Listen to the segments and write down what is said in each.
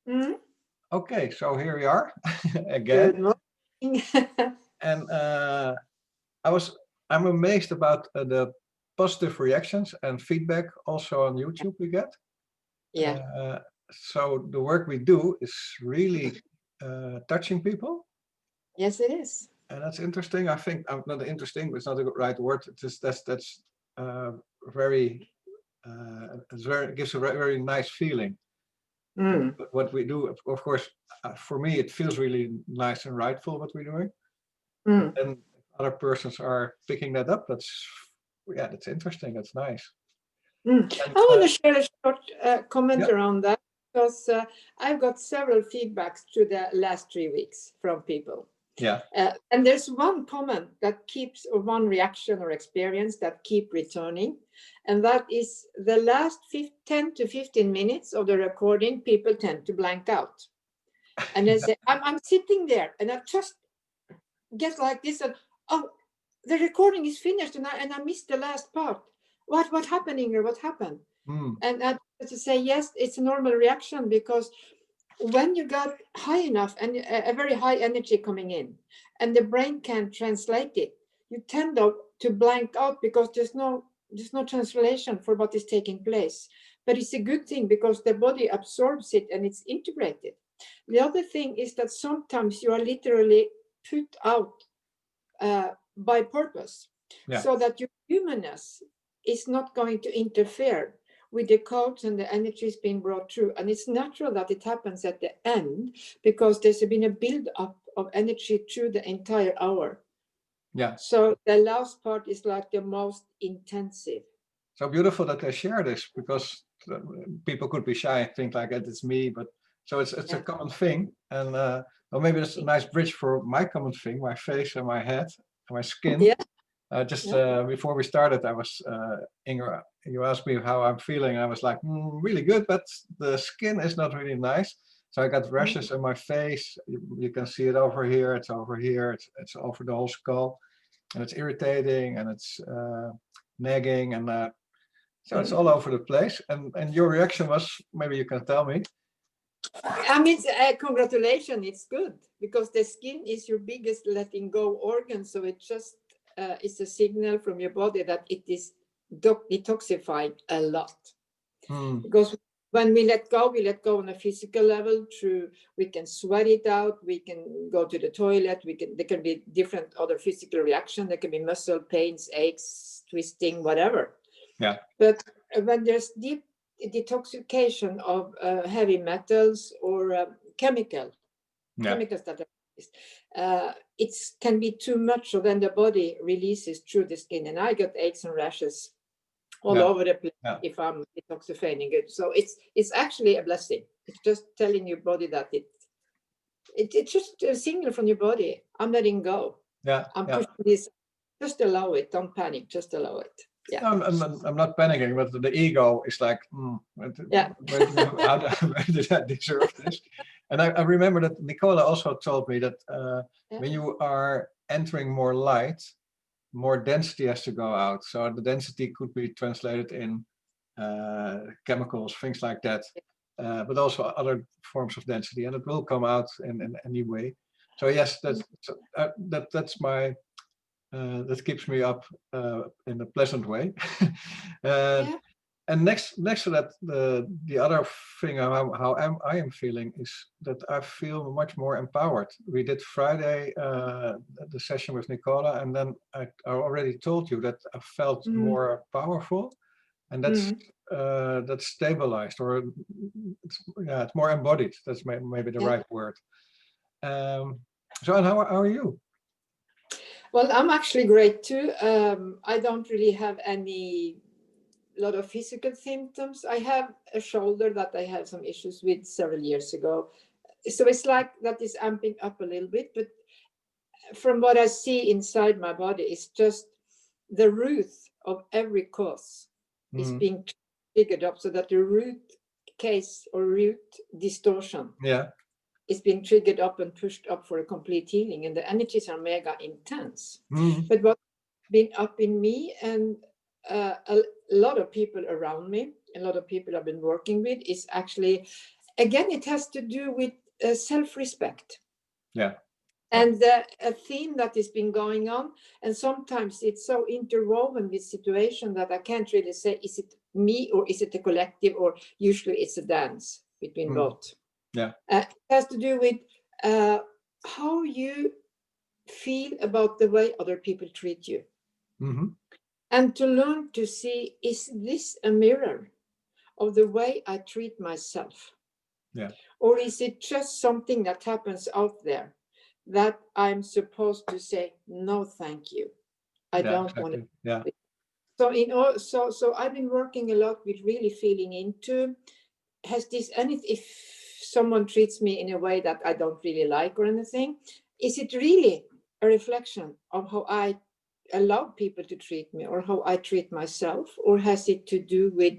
Mm. Okay, so here we are again. Good morning. And I'm amazed about the positive reactions and feedback also on YouTube we get. Yeah. So the work we do is really touching people. Yes, it is. And that's interesting. I think not interesting, but it's not the right word. It's just that's very it gives a very nice feeling. Mm. What we do, of course, for me it feels really nice and rightful what we're doing. But Mm. then other persons are picking that up. That's interesting. That's nice. Mm. And I want to share a short comment yeah, around that because I've got several feedbacks through the last 3 weeks from people. yeah, And there's one comment that keeps, or one reaction or experience that keep returning. And that is the last 10 to 15 minutes of the recording, people tend to blank out. And they say, I'm sitting there and I just get like this and, oh, the recording is finished and I missed the last part. What happening or what happened? And I to say, yes, it's a normal reaction because when you got high enough and a very high energy coming in and the brain can translate it, you tend to blank out because there's no translation for what is taking place. But it's a good thing because the body absorbs it and it's integrated. The other thing is that sometimes you are literally put out by purpose, yeah, so that your humanness is not going to interfere with the codes and the energies being brought through. And it's natural that it happens at the end because there's been a build-up of energy through the entire hour. yeah. So the last part is like the most intensive. So beautiful that they share this because people could be shy and think like it's me, but so it's a common thing. And well, maybe it's a nice bridge for my common thing, my face and my head and my skin. Just before we started, I was Inger. You asked me how I'm feeling. I was like, really good, but the skin is not really nice. So I got rashes on my face. You can see it over here. It's over here. It's over the whole skull, and it's irritating and it's nagging, and so it's all over the place. And your reaction was, maybe you can tell me. I mean, congratulations, it's good because the skin is your biggest letting go organ. So it just is a signal from your body that it is detoxifying a lot. Because when we let go on a physical level through, we can sweat it out, we can go to the toilet, there can be different other physical reactions, there can be muscle pains, aches, twisting, whatever. Yeah. But when there's deep detoxification of heavy metals or chemicals that are released, it can be too much, so then the body releases through the skin. And I got aches and rashes all over the place if I'm detoxifying it. So it's actually a blessing. It's just telling your body that it's just a signal from your body. I'm letting go. I'm pushing this. Just allow it. Don't panic. Just allow it. Yeah. I'm not panicking, but the ego is like, where did I deserve this? And I remember that Nicola also told me that when you are entering more light, more density has to go out. So the density could be translated in chemicals, things like that, but also other forms of density, and it will come out in any way. So yes, that's my. That keeps me up in a pleasant way. And next to that, the other thing how I am feeling is that I feel much more empowered. We did Friday the session with Nicola, and then I already told you that I felt more powerful, and that's stabilized, or it's more embodied. That's maybe the right word. So, and how are you? Well, I'm actually great too. I don't really have a lot of physical symptoms. I have a shoulder that I had some issues with several years ago. So it's like that is amping up a little bit, but from what I see inside my body, it's just the root of every cause is being triggered up, so that the root case or root distortion is being triggered up and pushed up for a complete healing, and the energies are mega intense. But what's been up in me and a lot of people around me, a lot of people I've been working with, is actually again, it has to do with self-respect. Yeah. And a theme that has been going on, and sometimes it's so interwoven with situation that I can't really say, is it me or is it a collective, or usually it's a dance between both. Yeah. It has to do with how you feel about the way other people treat you. Mm-hmm. And to learn to see, is this a mirror of the way I treat myself? Yeah. Or is it just something that happens out there that I'm supposed to say, no, thank you. I don't want to. Yeah. So I've been working a lot with really feeling into, has this anything, if someone treats me in a way that I don't really like or anything, is it really a reflection of how I allow people to treat me, or how I treat myself, or has it to do with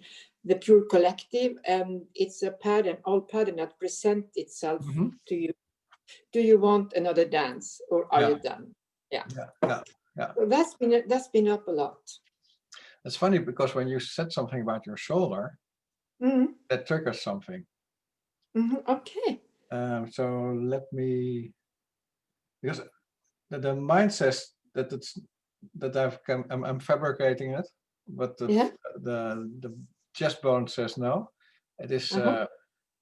the pure collective, and it's a pattern, old pattern that presents itself to you? Do you want another dance, or are you done? Yeah. So that's been up a lot. It's funny because when you said something about your shoulder, that triggers something. Okay. So let me, because the mind says that I'm fabricating it, but the chest bone says no. It is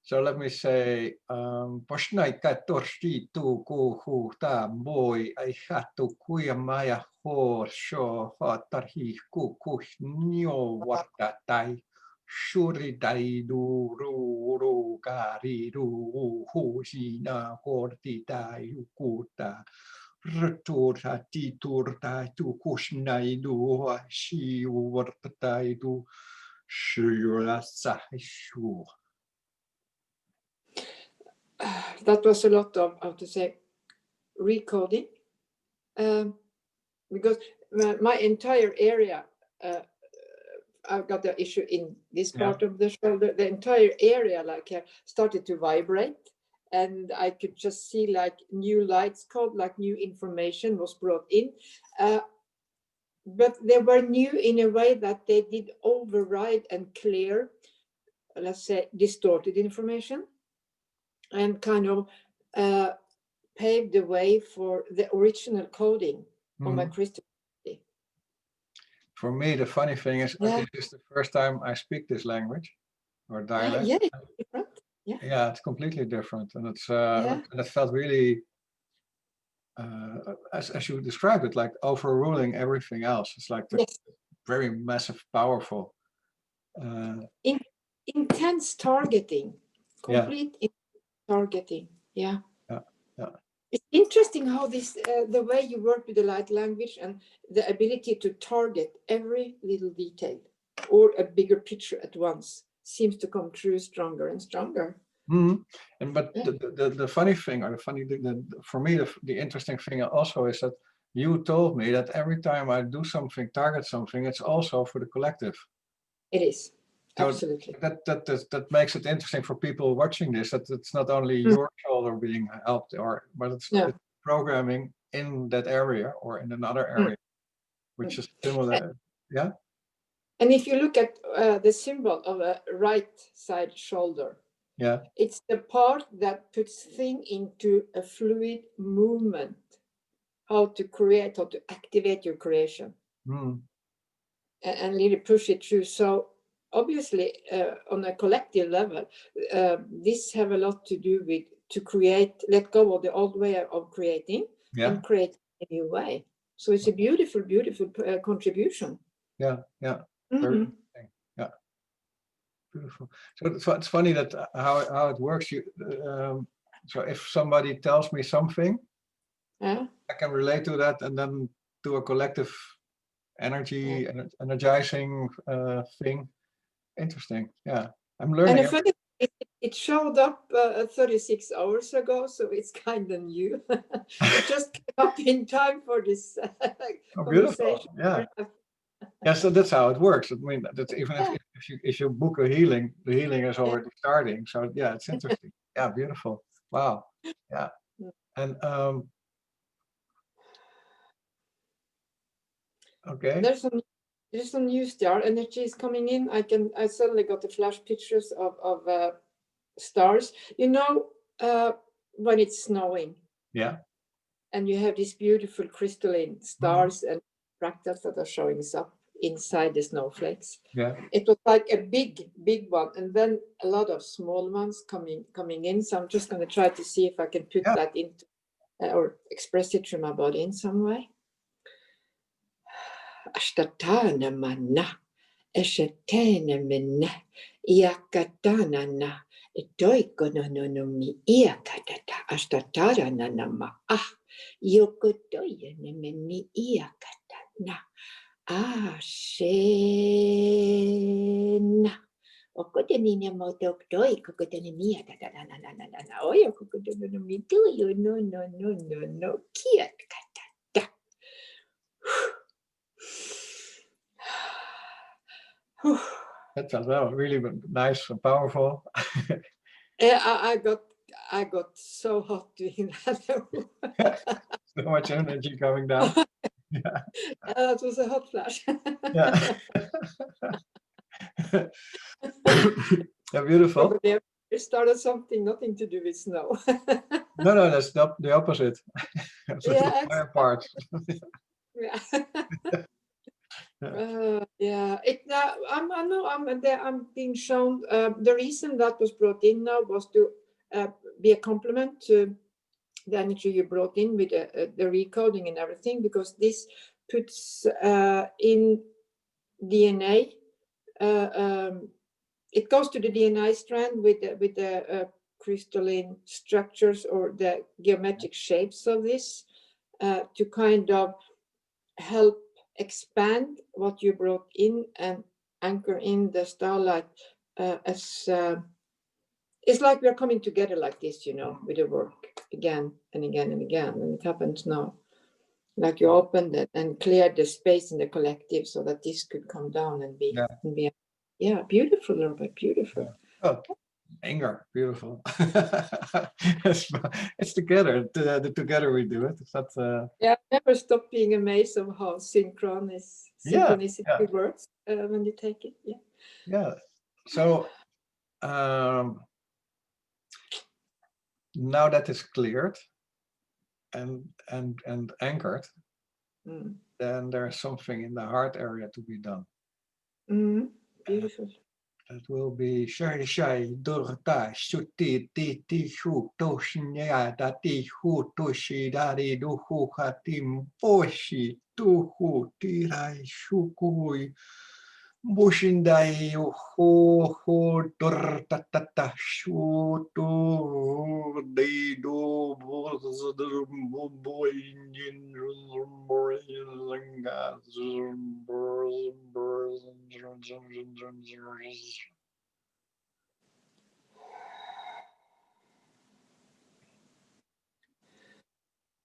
so let me say poshnai ka torsti tu ku hu ta boy I hatu kuya maya ho sho ha tarhi ku nyo wata tai shuri dai du ru kari ru hu shi na horti dai kuta returta titurta tu kushnai du shi wartai du shura sa shu. That was a lot of, how to say, recoding, because my entire area, I've got the issue in this part of the shoulder, the entire area like started to vibrate, and I could just see like new lights called, like new information was brought in, but they were new in a way that they did override and clear, let's say, distorted information, and kind of paved the way for the original coding of my crystal. For me, the funny thing is, this is the first time I speak this language or dialect. Yeah, it's completely different, and it's and it felt really, as you described it, like overruling everything else. It's like very massive, powerful. Intense targeting, complete targeting. Yeah. It's interesting how this, the way you work with the light language and the ability to target every little detail or a bigger picture at once seems to come true stronger and stronger. And but the funny thing, or for me, the interesting thing also is that you told me that every time I do something, target something, it's also for the collective. It is. So absolutely. That makes it interesting for people watching this, that it's not only your shoulder being helped, but it's programming in that area or in another area, which is similar. Yeah. And if you look at the symbol of a right side shoulder, it's the part that puts things into a fluid movement, how to create, how to activate your creation, and really push it through. So obviously, on a collective level, this have a lot to do with to create, let go of the old way of creating and create a new way. So it's a beautiful, beautiful contribution. Very interesting. Yeah, beautiful. So it's funny that how it works. So if somebody tells me something, I can relate to that, and then do a collective energy and energizing thing. Interesting. Yeah, I'm learning. And it showed up 36 hours ago, so it's kind of new. It just came up in time for this conversation. Yeah. Yeah, so that's how it works. I mean, that's even if you book a healing, the healing is already starting. So yeah, it's interesting. Yeah, beautiful. Wow. Yeah. And okay. There's some new star energy is coming in. I suddenly got the flash pictures of stars. You know, when it's snowing, Yeah. and you have these beautiful crystalline stars and fractals that are showing up inside the snowflakes. Yeah. It was like a big one, and then a lot of small ones coming in. So I'm just going to try to see if I can put that into or express it through my body in some way. Ashtatana mana, eshetene mene, iakatana na, etoikonono mi iakatata, ashtatara nanama ah, yokotoyene meni iakatana, ashena. Okotenine motoktoy, kokotenimia, na oyo, kokotono mi tuyo, no, kiat katata. That sounds well, really nice and powerful. I got so hot doing that. So much energy coming down. Yeah. It was a hot flash. Yeah. Yeah, beautiful. Probably it started something nothing to do with snow. No, that's the opposite. Yeah, Fire parts. yeah. Yeah. It now I'm being shown. The reason that was brought in now was to be a compliment to the energy you brought in with the recoding and everything, because this puts in DNA. It goes to the DNA strand with the crystalline structures or the geometric shapes of this to kind of help expand what you brought in and anchor in the starlight as it's like we're coming together like this, you know, with the work again and again and again. And it happens now. Like you opened it and cleared the space in the collective so that this could come down and be, yeah, beautiful, Robert, beautiful. Oh, anger, beautiful. It's together. Together we do it. It's not. Yeah, I never stop being amazed of how synchronicity works when you take it. Yeah. Yeah. So now that is cleared and anchored, then there's something in the heart area to be done. Beautiful. That will be shai durta shuti ti hu toshinya dati hu toshi dari du hu hatim poshi tu hu tirai shukui bushindai hu durta shu tu de do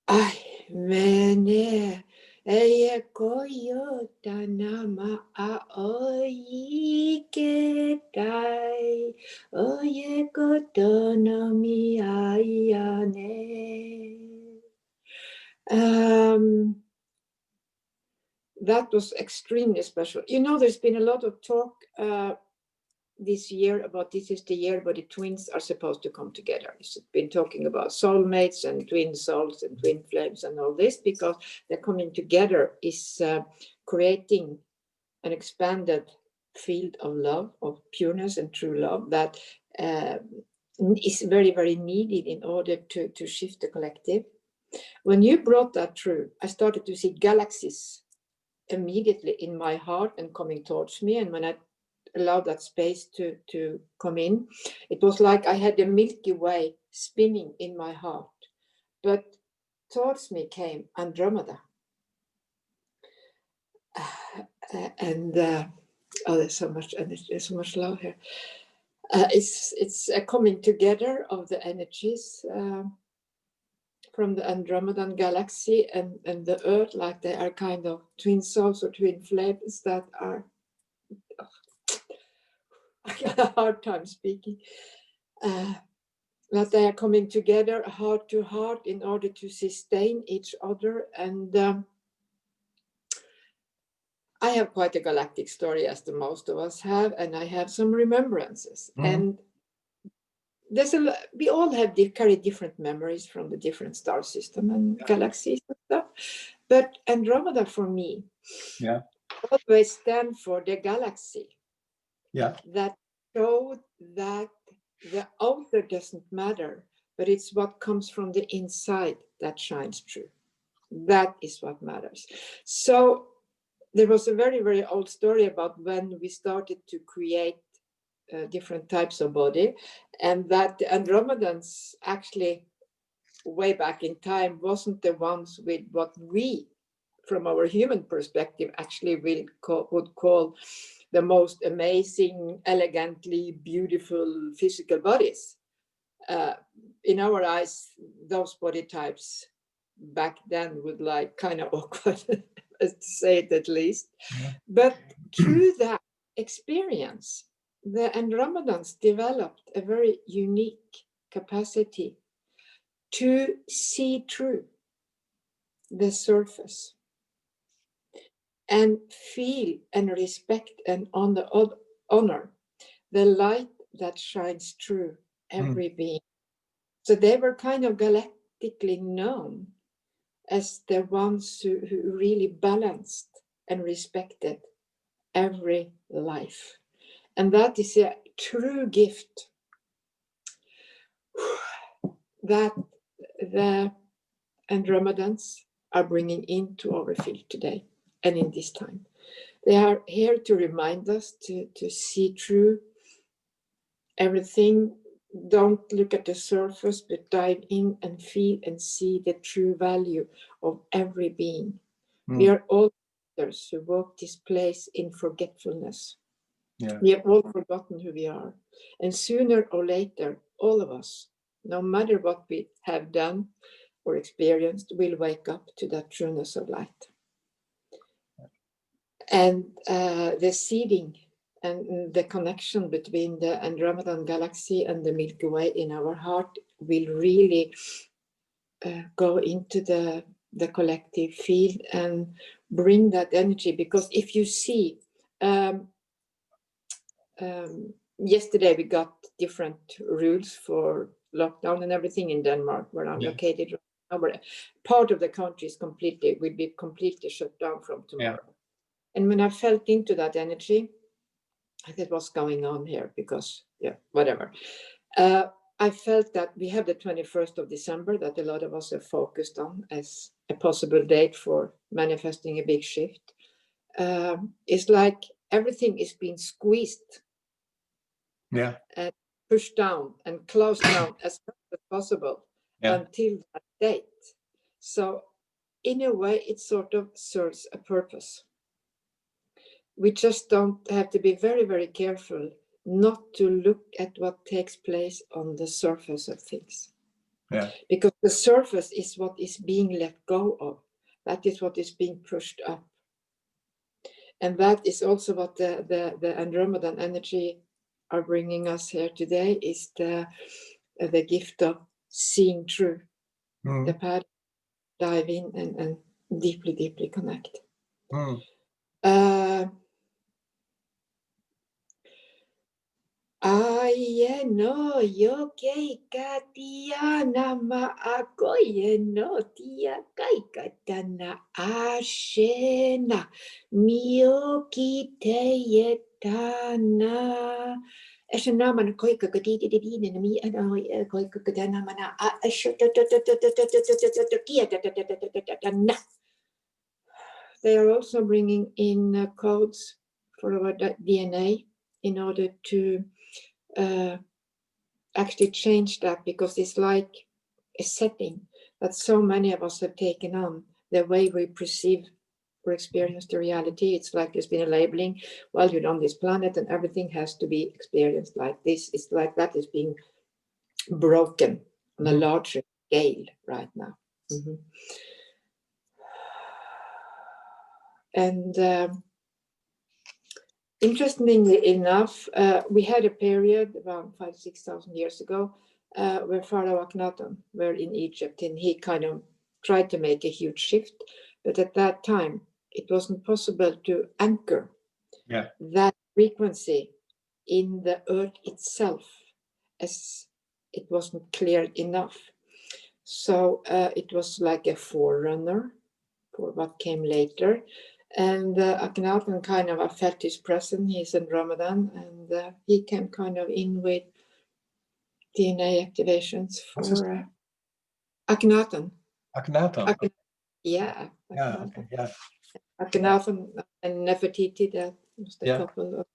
Ay, mene, eye koyo tanama a oyi ketai, oye kotonomi ayane. That was extremely special. You know, there's been a lot of talk this year about this is the year where the twins are supposed to come together. It's been talking about soulmates and twin souls and twin flames and all this, because they're coming together is creating an expanded field of love, of pureness and true love that is very, very needed in order to shift the collective. When you brought that through, I started to see galaxies immediately in my heart and coming towards me. And when I allowed that space to come in, it was like I had the Milky Way spinning in my heart. But towards me came Andromeda. And there's so much energy, there's so much love here. It's a coming together of the energies from the Andromedan galaxy and the Earth, like they are kind of twin souls or twin flames that are, I got a hard time speaking, that they are coming together heart to heart in order to sustain each other. And I have quite a galactic story, as the most of us have, and I have some remembrances. And we all have carry different memories from the different star system and galaxies and stuff. But Andromeda for me always stand for the galaxy that showed that the outer doesn't matter, but it's what comes from the inside that shines through. That is what matters. So there was a very, very old story about when we started to create different types of body, and that the Andromedans actually way back in time wasn't the ones with what we, from our human perspective, actually would call the most amazing, elegantly beautiful physical bodies. In our eyes, those body types back then would like kind of awkward, to say it at least. But through that experience, the Andromedans developed a very unique capacity to see through the surface and feel and respect and honor the light that shines through every being. So they were kind of galactically known as the ones who really balanced and respected every life. And that is a true gift that the Andromedans are bringing into our field today and in this time. They are here to remind us to see through everything. Don't look at the surface, but dive in and feel and see the true value of every being. We are all others who walk this place in forgetfulness. We have all forgotten who we are. And sooner or later, all of us, no matter what we have done or experienced, will wake up to that trueness of light. And the seeding and the connection between the Andromedan galaxy and the Milky Way in our heart will really go into the collective field and bring that energy. Because if you see, yesterday we got different rules for lockdown and everything in Denmark, where I'm located right now, where part of the country will be completely shut down from tomorrow. And when I felt into that energy, I said, what's going on here? Because, whatever. I felt that we have the 21st of December that a lot of us have focused on as a possible date for manifesting a big shift. It's like everything is being squeezed and pushed down and closed down as much as possible until that date. So in a way, it sort of serves a purpose. We just don't have to be very, very careful not to look at what takes place on the surface of things. Because the surface is what is being let go of. That is what is being pushed up. And that is also what the Andromedan energy are bringing us here today, is the gift of seeing through the path, dive in and deeply, deeply connect. No, yo que katia nama ako no tia kai katana ashena mio kite yetana. Ashena man koi kakati di na mi ano koi kakatana mana ashena. They are also bringing in codes for our DNA in order to actually change that, because it's like a setting that so many of us have taken on, the way we perceive or experience the reality. It's like there's been a labeling, well, you're on this planet and everything has to be experienced like this. It's like that is being broken on a larger scale right now. And interestingly enough, we had a period around 5,000-6,000 years ago where Pharaoh Akhenaten were in Egypt, and he kind of tried to make a huge shift. But at that time, it wasn't possible to anchor that frequency in the earth itself as it wasn't clear enough. So it was like a forerunner for what came later. And Akhenaten kind of, I felt his presence, he's Andromeda, and he came kind of in with DNA activations for Akhenaten. Akhenaten. Yeah. Yeah. Okay. Yeah. Akhenaten and Nefertiti, that was the Yeah. couple of,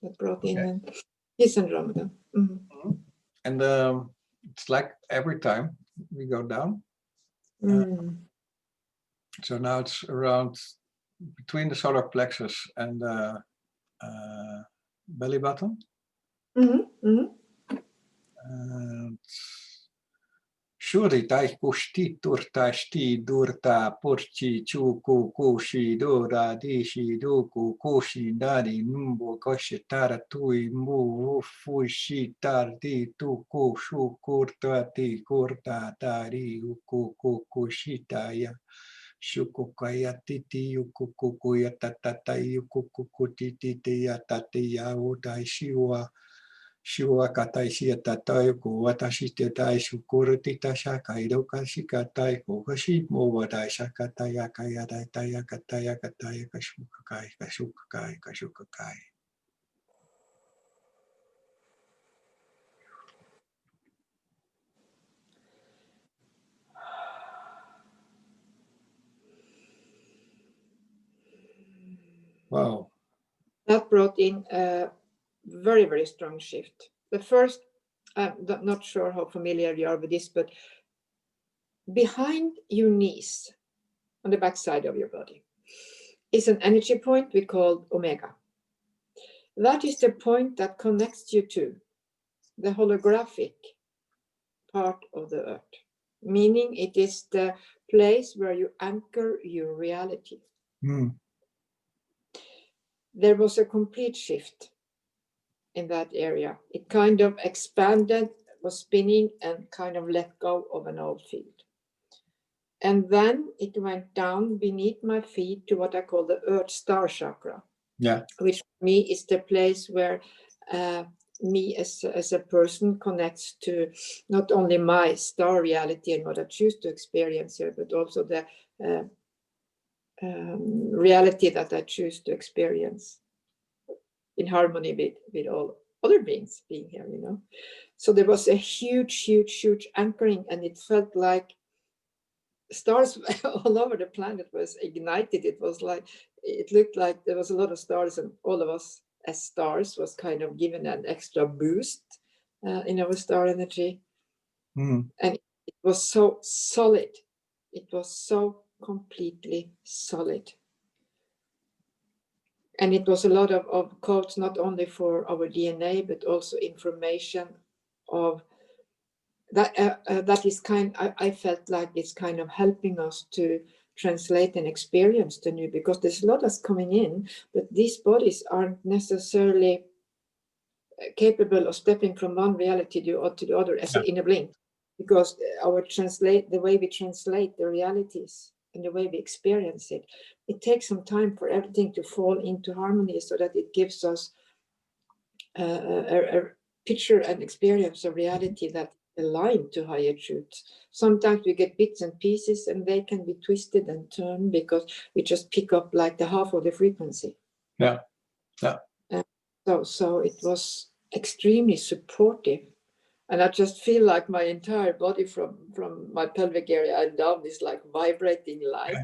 that brought in, and he's Andromeda. Mm-hmm. And it's like every time we go down. So now it's around between the solar plexus and the belly button. And Shuri tai kushti turta shti durta purchi chuku kushi dora dishi duku kushi dari numbo koshitara tui mu fushi tardi tuku shukurta ti kurta tari uku kushitaya shukukaya titi yukukuya tatata yukukutiti ya tati ya udai shiwa Shua katai shia tatai ko watashi te tai shukuru tita shakai roka shikatai ko kashi mo wadai shakatai akaya dai taya kataya kataya kashukakai kashukakai kashukakai. Wow. That brought in a very, very strong shift. The first, I'm not sure how familiar you are with this, but behind your knees, on the back side of your body, is an energy point we call Omega. That is the point that connects you to the holographic part of the earth, meaning it is the place where you anchor your reality. There was a complete shift in that area. It kind of expanded, was spinning, and kind of let go of an old field. And then it went down beneath my feet to what I call the Earth Star Chakra, which for me is the place where me as a person connects to not only my star reality and what I choose to experience here, but also the reality that I choose to experience in harmony with all other beings being here, you know. So there was a huge anchoring, and it felt like stars all over the planet was ignited. It was like, it looked like there was a lot of stars, and all of us as stars was kind of given an extra boost in our star energy. And it was so solid. It was so completely solid. And it was a lot of codes, not only for our DNA, but also information of that. That is I felt like it's kind of helping us to translate and experience the new, because there's a lot that's coming in, but these bodies aren't necessarily capable of stepping from one reality to the other as in a blink, because the way we translate the realities and the way we experience it, it takes some time for everything to fall into harmony, so that it gives us a picture and experience of reality that align to higher truths. Sometimes we get bits and pieces, and they can be twisted and turned because we just pick up like the half of the frequency. So it was extremely supportive. And I just feel like my entire body from my pelvic area and down is like vibrating light.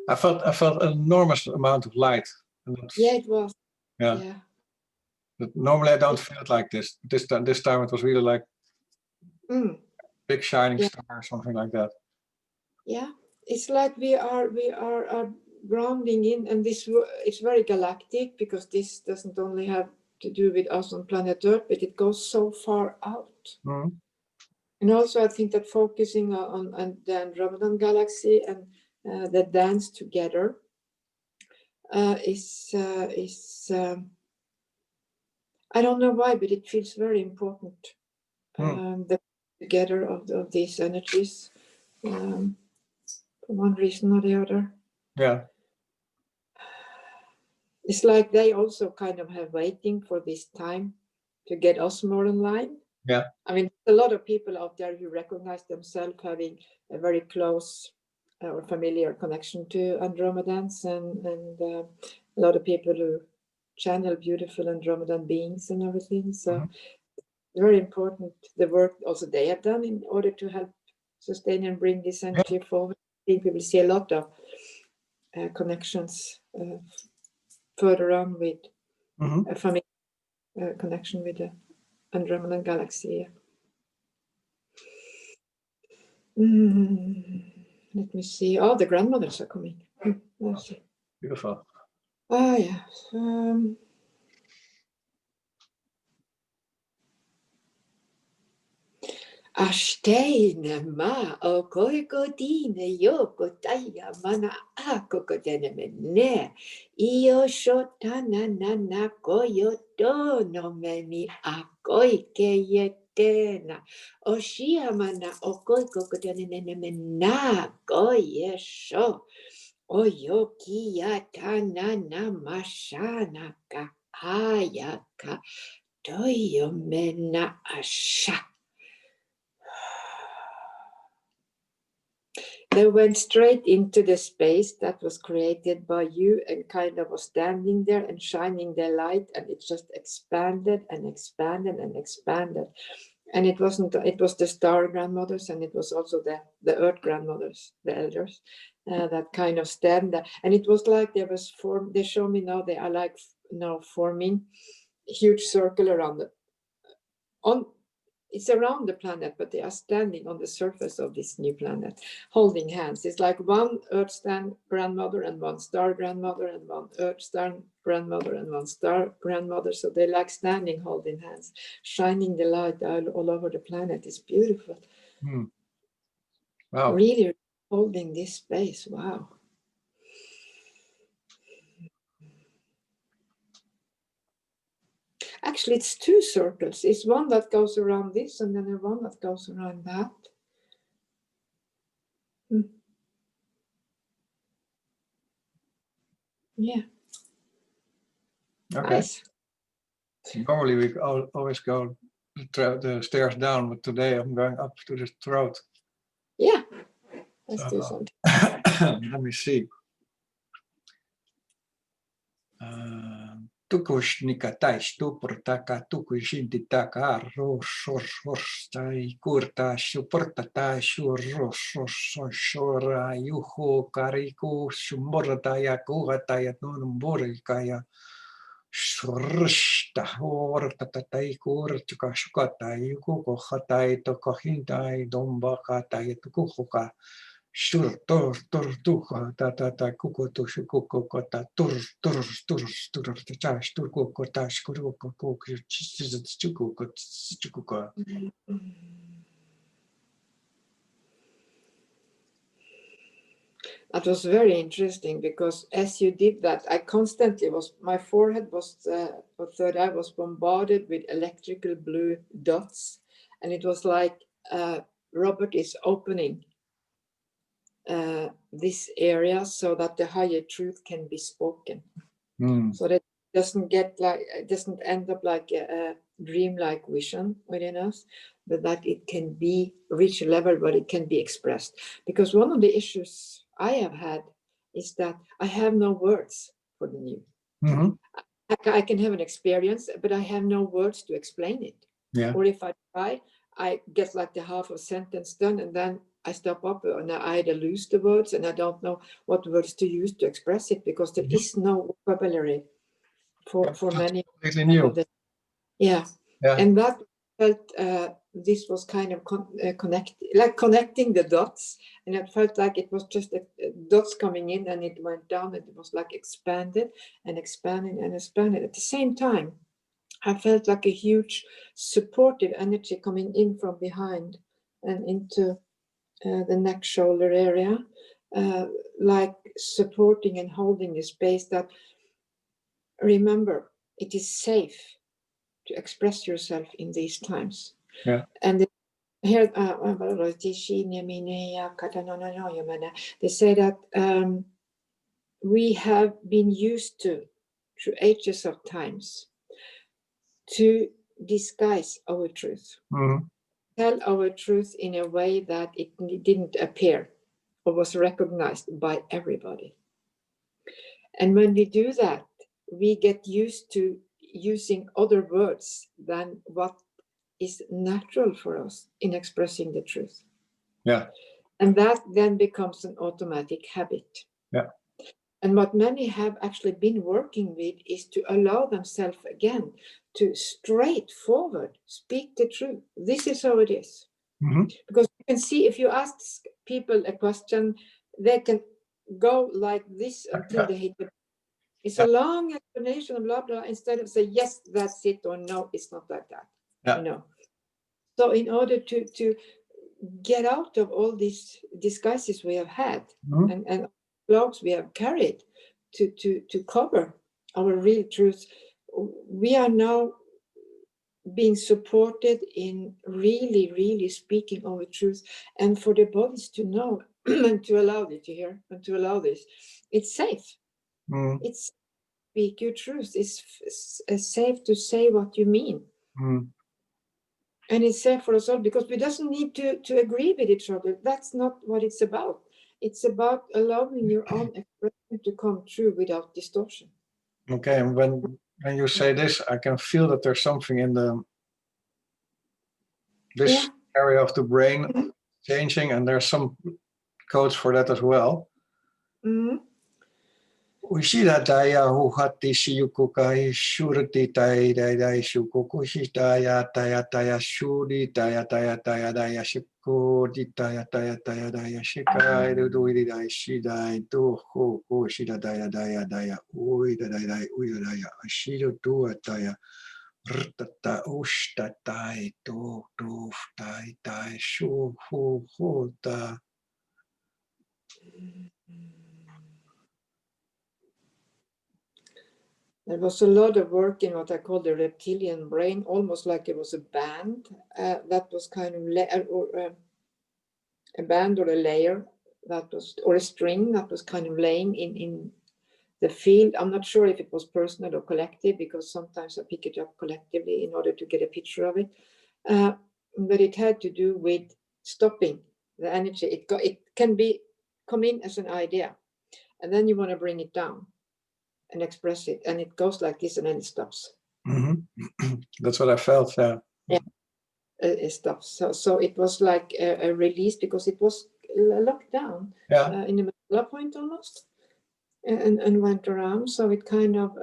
I felt an enormous amount of light. It was. But normally I don't feel it like this. This time it was really like big shining star or something like that. Yeah, it's like we are grounding in, and this it's very galactic, because this doesn't only have to do with us on planet Earth, but it goes so far out. And also I think that focusing on the Andromedan galaxy and the dance together is I don't know why, but it feels very important. The together of these energies, for one reason or the other. It's like they also kind of have waiting for this time to get us more in line. Yeah. I mean, a lot of people out there who recognize themselves having a very close or familiar connection to Andromedans, and a lot of people who channel beautiful Andromedan beings and everything. So very important, the work also they have done in order to help sustain and bring this energy forward. I think we will see a lot of connections further on with a family connection with the Andromedan galaxy. Let me see. Oh, the grandmothers are coming. Let's see. Beautiful. Oh, yeah. Ashtaina ma o koiko dina yoko taya mana akoko denemene. Iyo shotana nana koyo dono memi akoike yetena. Oshia mana o koiko denemena koye sho. Oyoki yatana na mashana ka ayaka toyo mena asha. They went straight into the space that was created by you and kind of was standing there and shining their light, and it just expanded and expanded and expanded. And it was the star grandmothers, and it was also the earth grandmothers, the elders, that kind of stand there. And it was like there was they show me now, they are like now forming a huge circle around it's around the planet, but they are standing on the surface of this new planet, holding hands. It's like one Earth star grandmother and one star grandmother and one Earth star grandmother and one star grandmother. So they're like standing, holding hands, shining the light all over the planet. It's beautiful. Wow. Really holding this space. Wow. Actually, it's two circles. It's one that goes around this, and then one that goes around that. Yeah. Okay. Nice. Normally we always go the stairs down, but today I'm going up to the throat. Yeah. Let's do something. Let me see. Tukushnika stuportaka tukushintitaka roshorshtai kurta shuportata shurroshora yuho kariku shumbortaya kugataya nunumborikaya shurshta hortatai kurtuka shukatai kukohatai tokohintai dombakatai tukuhoka. Shur tor tuha ta kuko to shuko kota tur ta shtur kuko ta shkuru kuko chuko. That was very interesting, because as you did that, I constantly my forehead was, or third eye was bombarded with electrical blue dots. And it was like Robert is opening this area so that the higher truth can be spoken. So that it doesn't end up like a dreamlike vision within us, but that it can reach a level where it can be expressed. Because one of the issues I have had is that I have no words for the new. I can have an experience, but I have no words to explain it. Yeah. Or if I try, I get like the half of sentence done, and then I stop up and I either lose the words, and I don't know what words to use to express it, because there is no vocabulary for many new. Yeah. And that felt this was kind of connecting the dots, and it felt like it was just dots coming in, and it went down, and it was like expanded and expanded and expanded at the same time. I felt like a huge supportive energy coming in from behind and into the neck shoulder area, like supporting and holding the space. That, remember, it is safe to express yourself in these times. Yeah. And here, they say that we have been used to, through ages of times, to disguise our truth, Mm-hmm. tell our truth in a way that it didn't appear or was recognized by everybody. And when we do that, we get used to using other words than what is natural for us in expressing the truth. Yeah. And that then becomes an automatic habit. Yeah. And what many have actually been working with is to allow themselves again to straightforward speak the truth. This is how it is. Mm-hmm. Because you can see, if you ask people a question, they can go like this until they hit the. It's a long explanation of blah blah, instead of say yes, that's it, or no, it's not like that. Yeah. You know. So in order to get out of all these disguises we have had, Mm-hmm. and cloaks we have carried to cover our real truth, we are now being supported in really speaking our truth, and for the bodies to know and to allow it to hear and to allow this. It's safe. Mm-hmm. It's speak your truth. It's safe to say what you mean. Mm-hmm. And it's safe for us all, because we doesn't need to agree with each other. That's not what it's about. It's about allowing your own expression to come true without distortion. Okay, and when you say this, I can feel that there's something in this area of the brain changing, and there's some codes for that as well. Mm-hmm. Ushida daya huhati shiyukukai shurti tai dai shukuku shidaya taya taya shuri daya shikudi daya shikai duidi dai shidai do ho shida daya uida daya ashido dua daya rtata ushta tai do tai shu hu da. There was a lot of work in what I call the reptilian brain, almost like it was a band that was kind of a band or a layer that was, or a string that was kind of laying in the field. I'm not sure if it was personal or collective, because sometimes I pick it up collectively in order to get a picture of it. But it had to do with stopping the energy. It can come in as an idea, and then you want to bring it down and express it, and it goes like this, and then it stops. Mm-hmm. That's what I felt. Yeah, it stops. So it was like a release, because it was locked down in the middle point almost, and went around. So it kind of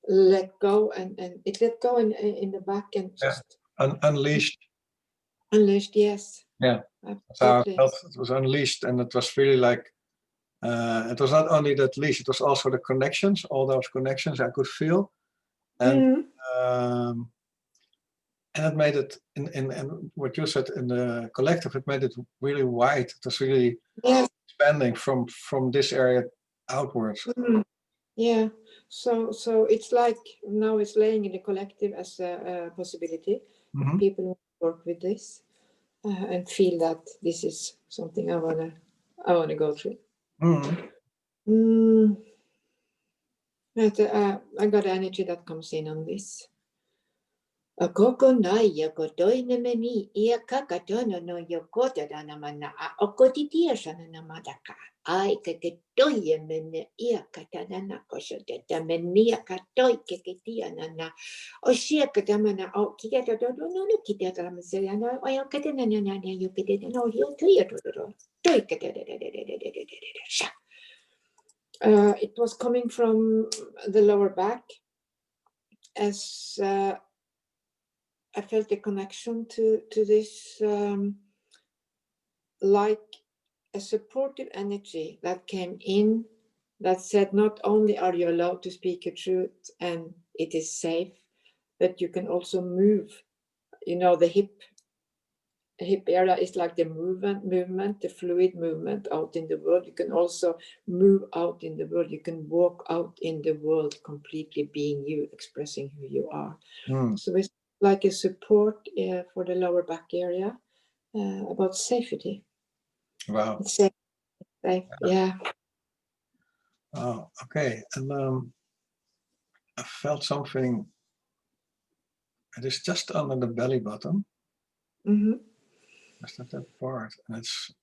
let go, and it let go in the back, and just unleashed. Unleashed, yes. Yeah, that's how I felt. It was unleashed, and it was really like. It was not only that leash, it was also the connections, all those connections I could feel. And it made it, in what you said in the collective, it made it really wide. It was really expanding from this area outwards. Yeah, so it's like now it's laying in the collective as a possibility. Mm-hmm. People work with this and feel that this is something I wanna go through. Mm-hmm. But I got energy that comes in on this. A koko na ya kotoina meni ia kakatono no yokota dana mana a okotitia shana na madaka. Ai kaketoya mene ia katana na koshota tamenia katoi keketia nana. O shia katamana o kikata do no kita tamasana o yakatana na yokita no yokia do. Toi katata. It was coming from the lower back, as I felt a connection to this, like a supportive energy that came in, that said, not only are you allowed to speak your truth and it is safe, but you can also move. The hip area is like the movement, the fluid movement out in the world. You can also move out in the world. You can walk out in the world completely being you, expressing who you are. So it's like a support for the lower back area about safety. Wow. It's safe. Yeah. Oh, okay. And I felt something it is just under the belly button. Mm-hmm. That's not that part. And it's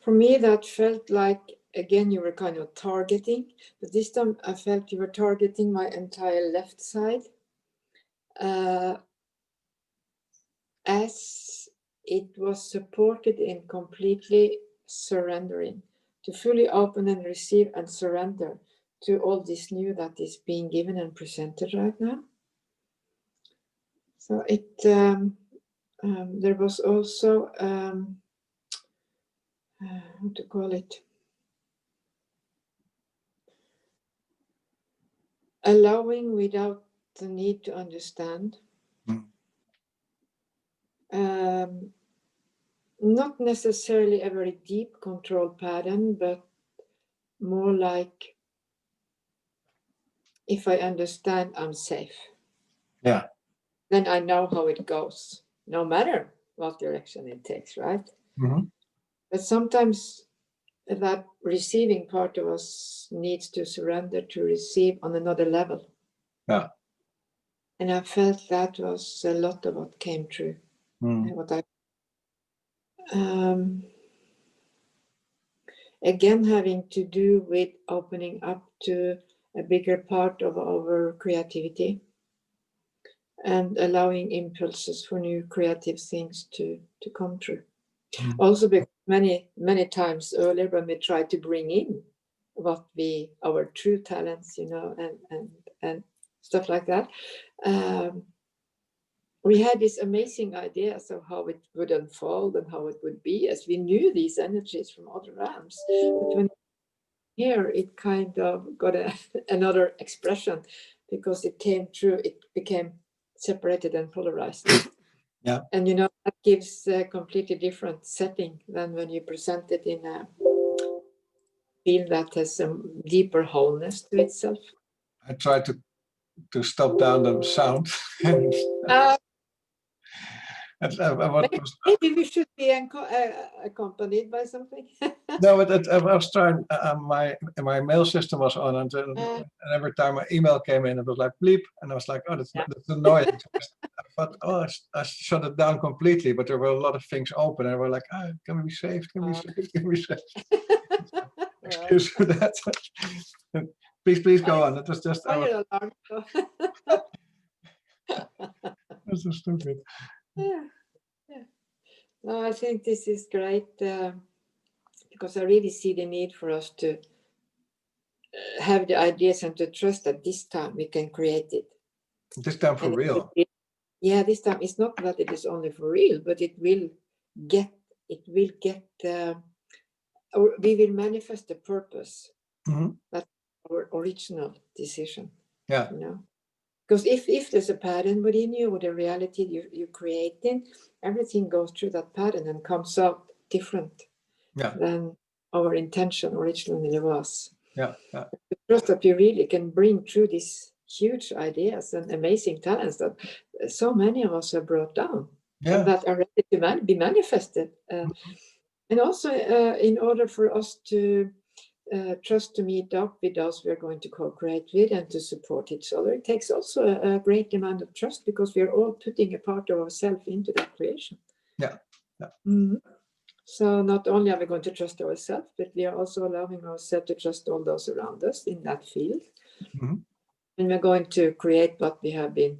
For me, that felt like, again, you were kind of targeting, but this time I felt you were targeting my entire left side as it was supported in completely surrendering, to fully open and receive and surrender to all this new that is being given and presented right now. So it there was also how to call it, allowing without the need to understand. Not necessarily a very deep control pattern, but more like, if I understand, I'm safe. yeah. Then I know how it goes, no matter what direction it takes, right? Mm-hmm. But sometimes that receiving part of us needs to surrender to receive on another level. Yeah. And I felt that was a lot of what came true. And what I again, having to do with opening up to a bigger part of our creativity and allowing impulses for new creative things to come true. Also, because many times earlier when we tried to bring in what our true talents, and stuff like that, we had these amazing ideas of how it would unfold and how it would be, as we knew these energies from other realms. But when here it kind of got another expression, because it came true, it became separated and polarized. Yeah. And that gives a completely different setting than when you present it in a field that has some deeper wholeness to itself. I tried to stop down the sound. Maybe we should be accompanied by something. No, but I was trying. My mail system was on, and every time an email came in, it was like bleep, and I was like, "Oh, that's annoying." I thought, "Oh, I shut it down completely," but there were a lot of things open, and we were like, "Oh, can we be saved? Can we be saved? Can we be saved?" Excuse for that. Please go on. It was just. That's so stupid. Yeah. No, I think this is great, because I really see the need for us to have the ideas and to trust that this time we can create it. This time for real. This time it's not that it is only for real, but it will get, or we will manifest the purpose. That's our original decision. Yeah. Because if there's a pattern within you, or the reality you're creating, everything goes through that pattern and comes out different than our intention originally was. Yeah. Trust that we really can bring through these huge ideas and amazing talents that so many of us have brought down, and that are ready to be manifested. And also, in order for us to trust to meet up with those we're going to co-create with and to support each other, it takes also a great amount of trust, because we are all putting a part of ourselves into that creation. Yeah. So not only are we going to trust ourselves, but we are also allowing ourselves to trust all those around us in that field. And we're going to create what we have been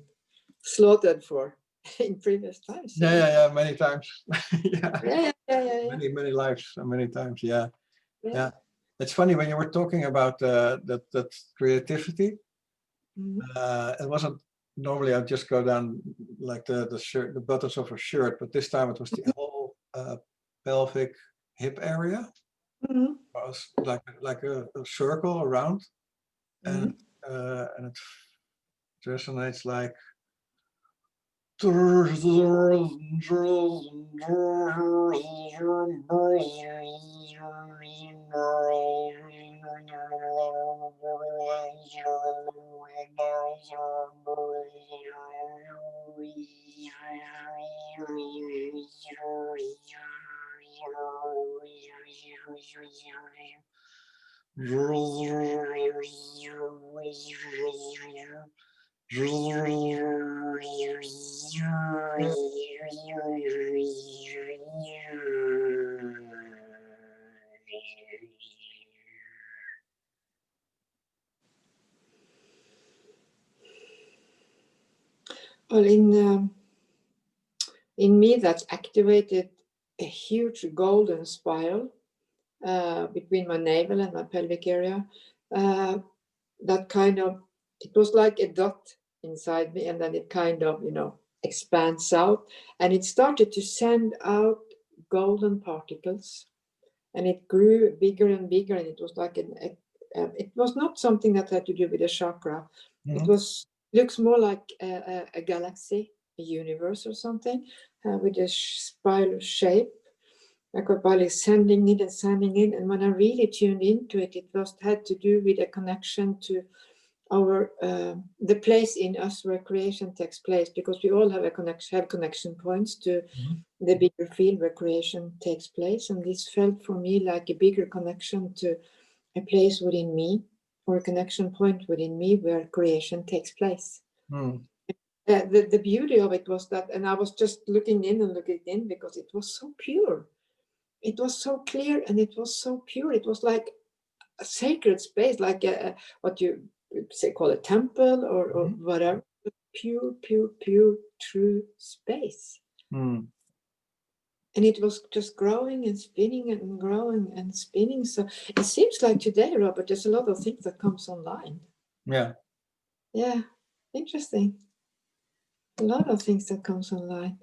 slaughtered for in previous times. Yeah, many times. Yeah. Yeah. Many lives, many times. Yeah. Yeah. It's funny when you were talking about that creativity. Mhm. It wasn't normally I'd just go down like the shirt, the buttons of a shirt, but this time it was the whole pelvic hip area. Mhm. It was like a circle around, and Mhm. it resonates like. Well, in me, that's activated a huge golden spiral between my navel and my pelvic area. That kind of, it was like a dot inside me, and then it kind of, expands out, and it started to send out golden particles, and it grew bigger and bigger, and it was like it was not something that had to do with a chakra. It looks more like a galaxy, a universe or something, with a spiral shape. Like a body sending it and sending it, and when I really tuned into it, it had to do with a connection to our the place in us where creation takes place, because we all have connection points to the bigger field where creation takes place, and this felt for me like a bigger connection to a place within me, or a connection point within me where creation takes place. The beauty of it was that, and I was just looking in because it was so pure. It was so clear, and it was so pure. It was like a sacred space, like what you say call a temple or whatever. Pure, true space. And it was just growing and spinning and growing and spinning. So it seems like today, Robert, there's a lot of things that comes online. Yeah, interesting. A lot of things that comes online.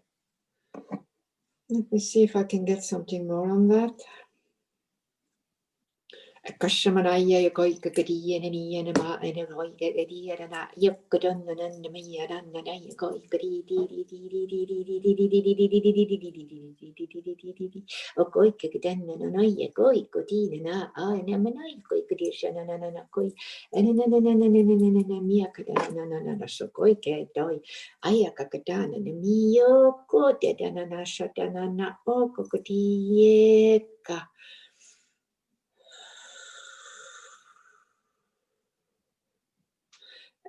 Let me see if I can get something more on that. Kashamanaya Yakoi Kakadi and any anima and a Roy Ediana Yakudon and Mayadan and Yakoi Kadi Okoi Kakadan and I Yakoi Kodina and Amanai Koi Kadishan and Koi and Miakadan Sokoi Kadoi Ayakakadan and Mio Kodanana Shatanana Okokodieka.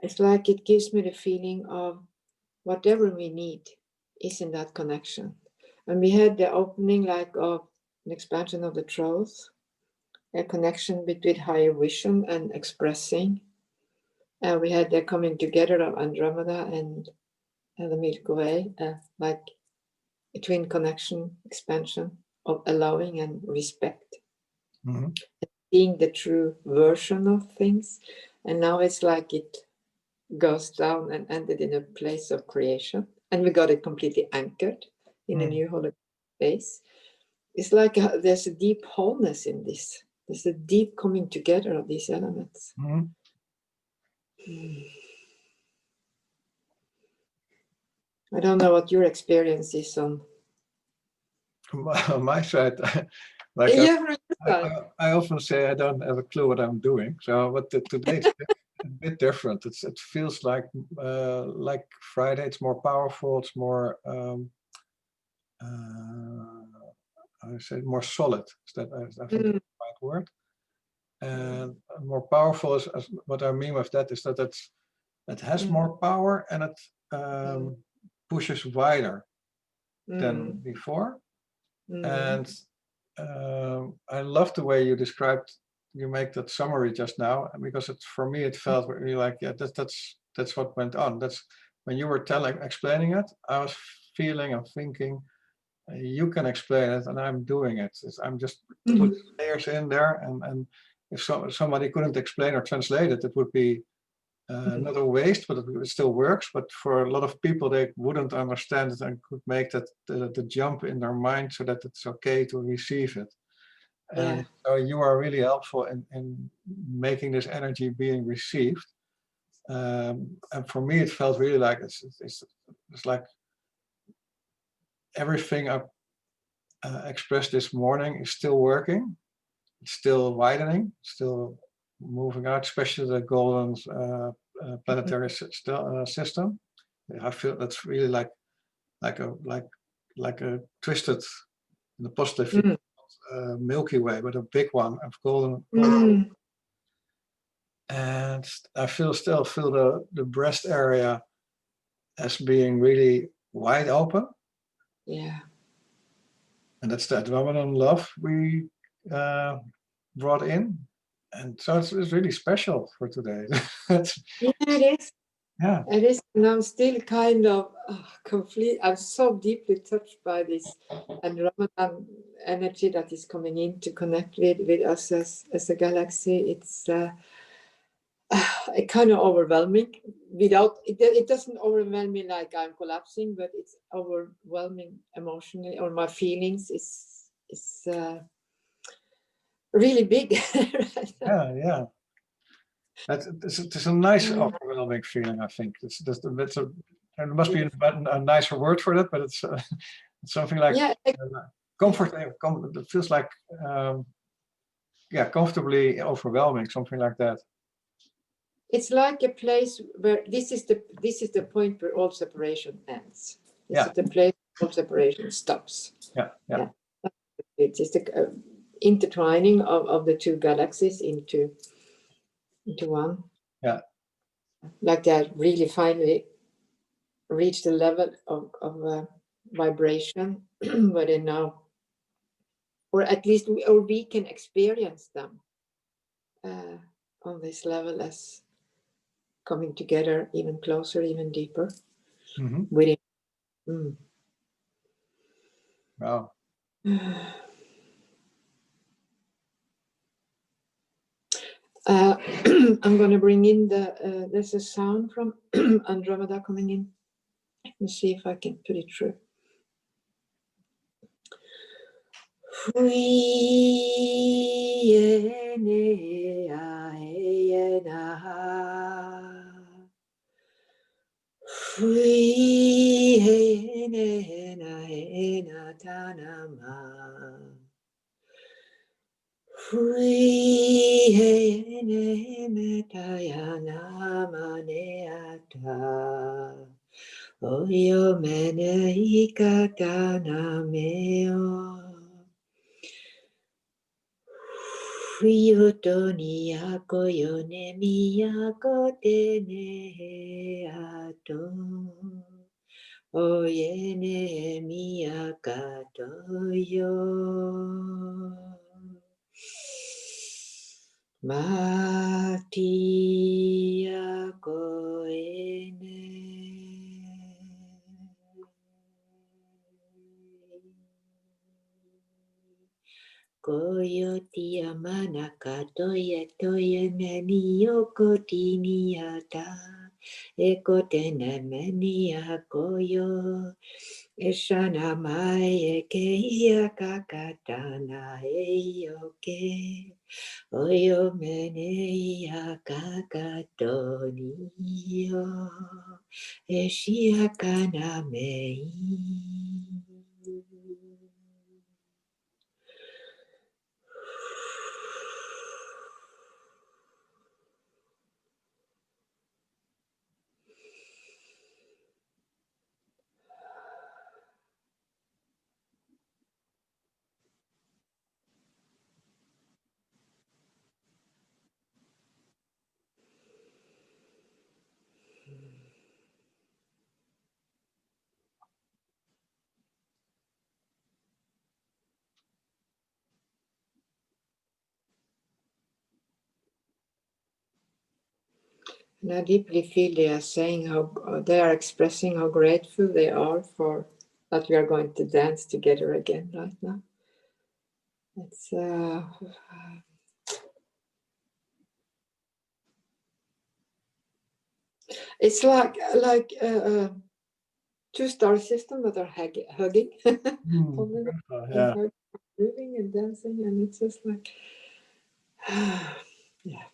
It's like it gives me the feeling of whatever we need is in that connection. And we had the opening like of an expansion of the truth, a connection between higher vision and expressing. And we had the coming together of Andromeda and the Milky Way, like between connection, expansion of allowing and respect. Seeing the true version of things. And now it's like it goes down and ended in a place of creation, and we got it completely anchored in a new holographic space. It's like there's a deep wholeness in this. There's a deep coming together of these elements. I don't know what your experience is on my side. Like I often say I don't have a clue what I'm doing. So, but today it's a bit different. It feels like Friday. It's more powerful. It's more I say more solid. Is that I think that's the right word. And more powerful is what I mean with that is that it has more power, and it pushes wider than before. And I love the way you described, you make that summary just now, because for me it felt really like, yeah, that's what went on. That's when you were explaining it, I was feeling and thinking, you can explain it, and I'm doing it. I'm just putting layers in there, and if somebody couldn't explain or translate it, it would be not a waste, but it still works. But for a lot of people, they wouldn't understand it and could make that the jump in their mind so that it's okay to receive it. And so you are really helpful in making this energy being received. And for me, it felt really like it's like everything I expressed this morning is still working. It's still widening, still moving out, especially the golden planetary system. I feel that's really like a twisted, in a positive Milky Way, but a big one of golden. And I still feel the breast area as being really wide open. Yeah. And that's the Andromeda love we brought in. And so it's really special for today. Yeah, it is. Yeah. It is. And I'm still kind of I'm so deeply touched by this Andromeda energy that is coming in to connect with us as a galaxy. It's kind of overwhelming. It doesn't overwhelm me like I'm collapsing, but it's overwhelming emotionally, or my feelings is really big. Right now. Yeah. It's a nice overwhelming feeling, I think. There must be a nicer word for that, but it's something like comforting. It feels like comfortably overwhelming, something like that. It's like a place where this is the point where all separation ends. This is the place where all separation stops. Yeah. It's just the intertwining of the two galaxies into one. Yeah. Like that really finally reached the level of vibration where they now, or at least we can experience them on this level as coming together even closer, even deeper. Within. Wow. I'm going to bring in there's a sound from Andromeda coming in. Let me see if I can put it through. Oyo mene ikata nameo. Fuyoto ni ako yone miyako tene ato. Oyene miyakato yo. Mati ako ene. Koyoti amanaka toye meni yoko tiniata. Eko tene meni akoyo. Eshana mai eke yakakatana eyoke. Oyo mene yakakatoniyo. Eshiakana mei. And I deeply feel they are saying they are expressing how grateful they are for that we are going to dance together again right now. It's like two star system that are hugging, Yeah, moving and dancing, and it's just like, yeah.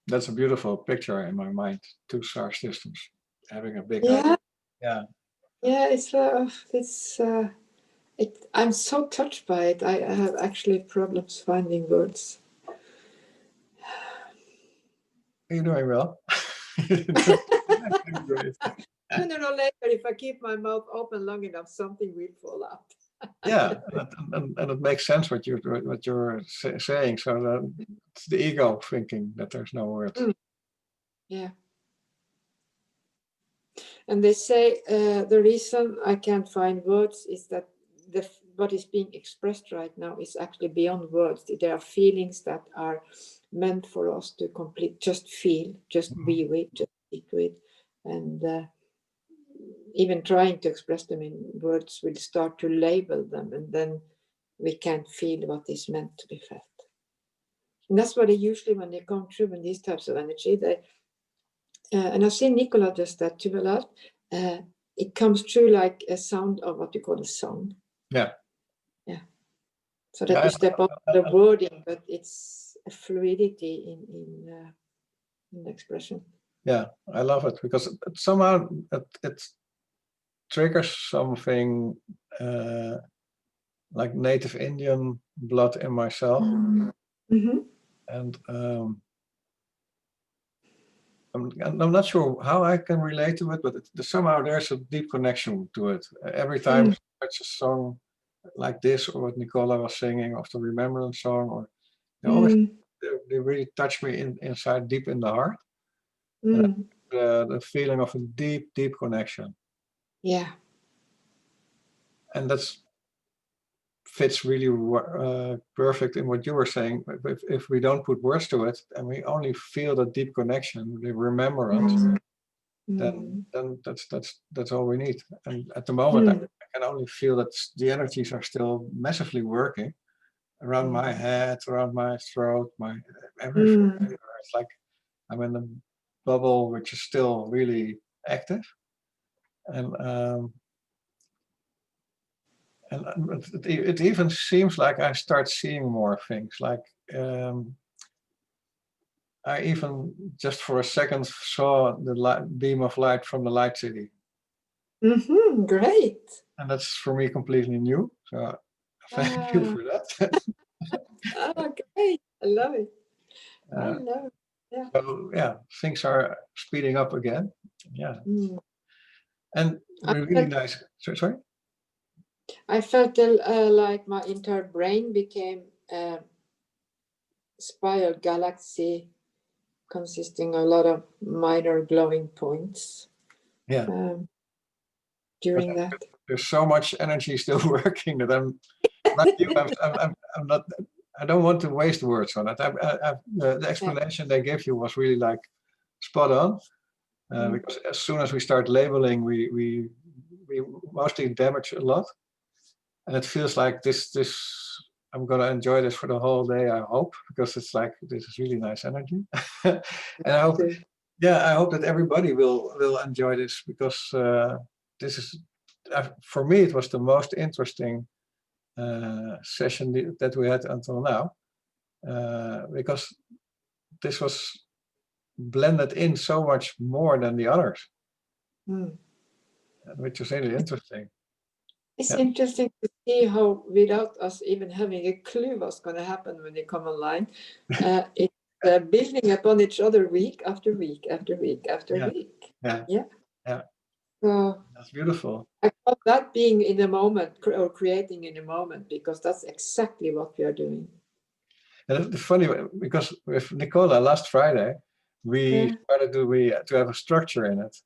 that's a beautiful picture in my mind. Two star systems having a big Yeah, hug. Yeah, yeah. I'm so touched by it. I have actually problems finding words. you're doing well. Great. Sooner or later, if I keep my mouth open long enough, something will fall out. Yeah, and it makes sense what you're saying. So it's the ego thinking that there's no words. Yeah. And they say the reason I can't find words is that what is being expressed right now is actually beyond words. There are feelings that are meant for us to just feel, just be with, just speak with. And even trying to express them in words will start to label them, and then we can't feel what is meant to be felt. And that's what they usually, when they come through in these types of energy, and I've seen Nicola does that too a lot. It comes through like a sound of what you call a song. Yeah. Yeah. So that you step up the wording, but it's a fluidity in the expression. Yeah, I love it because somehow it triggers something like native Indian blood in myself. Mm-hmm. And I'm not sure how I can relate to it, but somehow there's a deep connection to it. Every time such a song like this, or what Nicola was singing, of the Remembrance song, or they really touch me inside, deep in the heart. The feeling of a deep, deep connection. Yeah. And that's fits really perfect in what you were saying. If we don't put words to it and we only feel the deep connection, the remembrance, then that's all we need. And at the moment, I can only feel that the energies are still massively working around my head, around my throat, my everything. It's like I'm in a bubble which is still really active, and it even seems like I start seeing more things. Like I even just for a second saw the beam of light from the light city. Great. And that's for me completely new. So thank you for that. Oh, great. I love it. I love it. Yeah. So yeah, things are speeding up again. Yeah. And really nice. Sorry? I felt like my entire brain became a spiral galaxy consisting of a lot of minor glowing points. Yeah. During that. There's so much energy still working that I'm like you. I'm not. I don't want to waste words on it. The explanation they gave you was really like spot on, because as soon as we start labeling, we mostly damage a lot, and it feels like this. I'm gonna enjoy this for the whole day. I hope, because it's like this is really nice energy, and I hope, I hope that everybody will enjoy this, because this is for me it was the most interesting session that we had until now, because this was blended in so much more than the others, which is really interesting. It's interesting to see how, without us even having a clue what's going to happen when they come online, it's building upon each other week after week after week after week. Yeah. So that's beautiful. I call that being in the moment, or creating in the moment, because that's exactly what we are doing. And it's funny because with Nicola last Friday, we started to have a structure in it.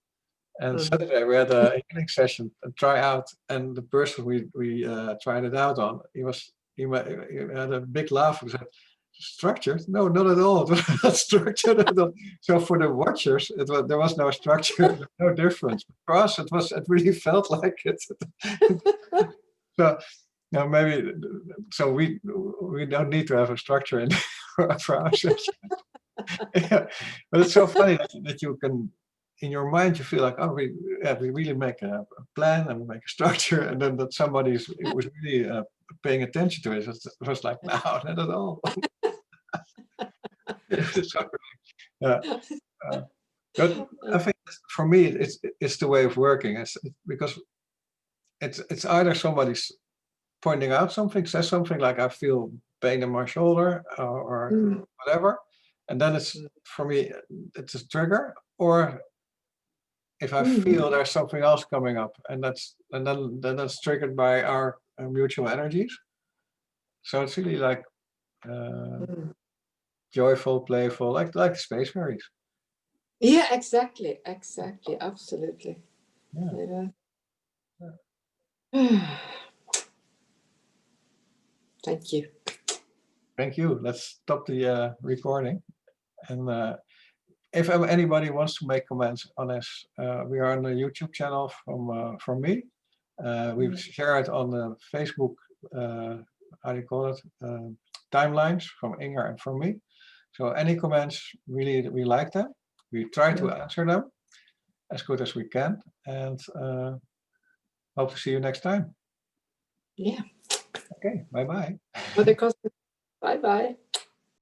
And Saturday we had a healing session, a tryout, and the person we tried it out on, he had a big laugh. He said, structured? No, not at all. It was not structured at all. So for the watchers, there was no structure, no difference. For us, it really felt like it. So now maybe, so we don't need to have a structure in for our session. Yeah. But it's so funny that you can, in your mind, you feel like, oh, we really make a plan and we make a structure, and then that somebody was really paying attention to it. It was like, no, not at all. So, but I think for me, it's the way of working. Because it's either somebody's pointing out something, says something like, I feel pain in my shoulder or whatever, and then it's, for me, it's a trigger. Or if I feel there's something else coming up, and then that's triggered by our mutual energies. So it's really like joyful, playful, like the space fairies. Yeah, exactly, absolutely. Yeah. Thank you. Thank you. Let's stop the recording. And if anybody wants to make comments on this, we are on the YouTube channel from me. We share it on the Facebook, how do you call it, timelines from Inger and from me. So any comments, really, we like them. We try to answer them as good as we can, and hope to see you next time. Yeah. Okay, bye-bye. Bye-bye.